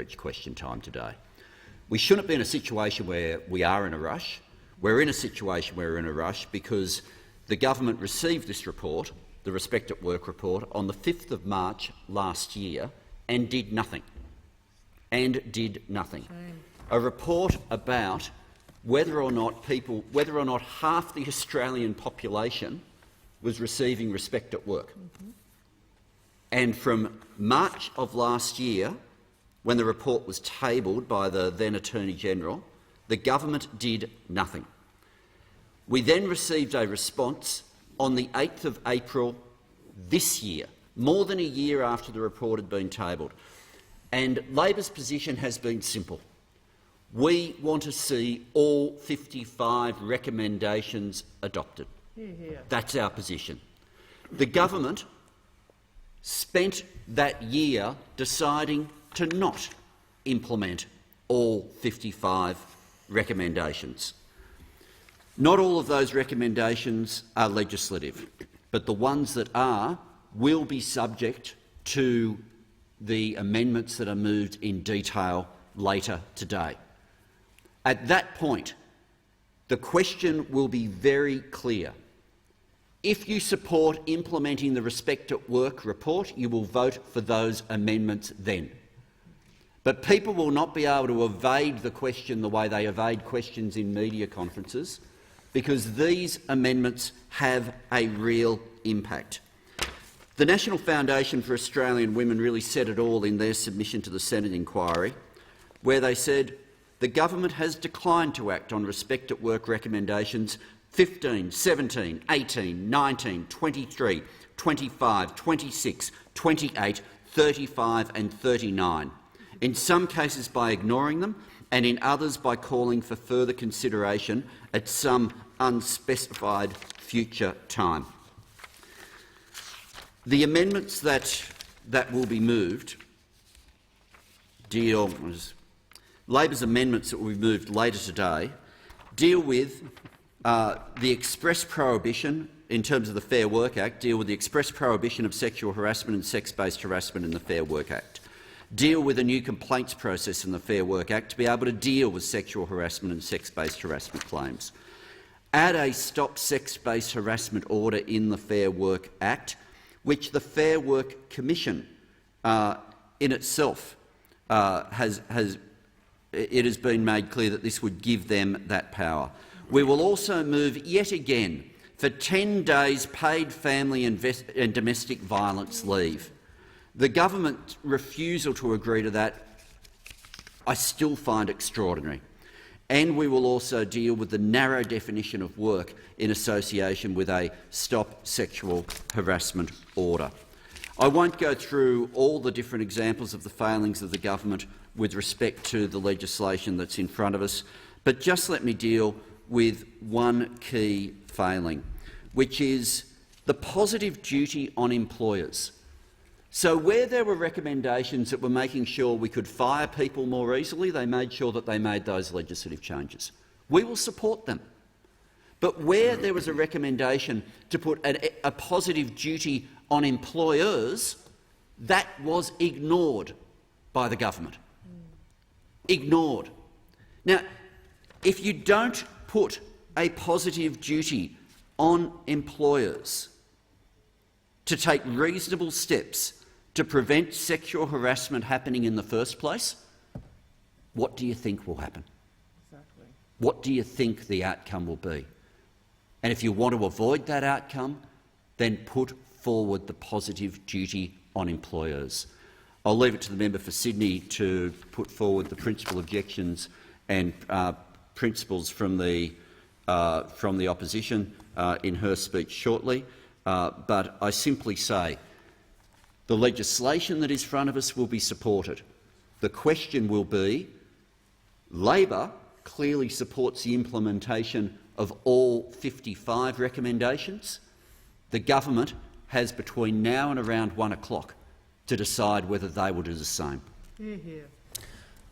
question time today. We shouldn't be in a situation where we are in a rush. We're in a situation where we're in a rush because the government received this report, the Respect at Work report, on the 5th of March last year and did nothing. A report about whether or not half the Australian population was receiving respect at work. And from March of last year, when the report was tabled by the then Attorney-General, the government did nothing. We then received a response on the 8th of April this year, more than a year after the report had been tabled. And Labor's position has been simple. We want to see all 55 recommendations adopted. That's our position. The government spent that year deciding to not implement all 55 recommendations. Not all of those recommendations are legislative, but the ones that are will be subject to the amendments that are moved in detail later today. At that point, the question will be very clear. If you support implementing the Respect at Work report, you will vote for those amendments then. But people will not be able to evade the question the way they evade questions in media conferences, because these amendments have a real impact. The National Foundation for Australian Women really said it all in their submission to the Senate inquiry, where they said the government has declined to act on Respect at Work recommendations 15, 17, 18, 19, 23, 25, 26, 28, 35 and 39, in some cases by ignoring them and in others by calling for further consideration at some unspecified future time. The amendments that will be moved Labor's amendments that will be moved later today deal with the express prohibition, in terms of the Fair Work Act, deal with the express prohibition of sexual harassment and sex-based harassment in the Fair Work Act, deal with a new complaints process in the Fair Work Act to be able to deal with sexual harassment and sex-based harassment claims, add a Stop Sex-Based Harassment order in the Fair Work Act, which the Fair Work Commission in itself has been made clear that this would give them that power. We will also move yet again for 10 days paid family and domestic violence leave. The government's refusal to agree to that I still find extraordinary. And we will also deal with the narrow definition of work in association with a Stop Sexual Harassment order. I won't go through all the different examples of the failings of the government with respect to the legislation that's in front of us, but just let me deal with one key failing, which is the positive duty on employers. So where there were recommendations that were making sure we could fire people more easily, they made sure that they made those legislative changes. We will support them. But where there was a recommendation to put a positive duty on employers, that was ignored by the government. Ignored. Now, if you don't put a positive duty on employers to take reasonable steps to prevent sexual harassment happening in the first place, what do you think will happen? Exactly. What do you think the outcome will be? And if you want to avoid that outcome, then put forward the positive duty on employers. I'll leave it to the member for Sydney to put forward the principal objections and principles from the opposition in her speech shortly, but I simply say the legislation that is in front of us will be supported. The question will be, Labor clearly supports the implementation of all 55 recommendations. The government has between now and around 1 o'clock to decide whether they will do the same.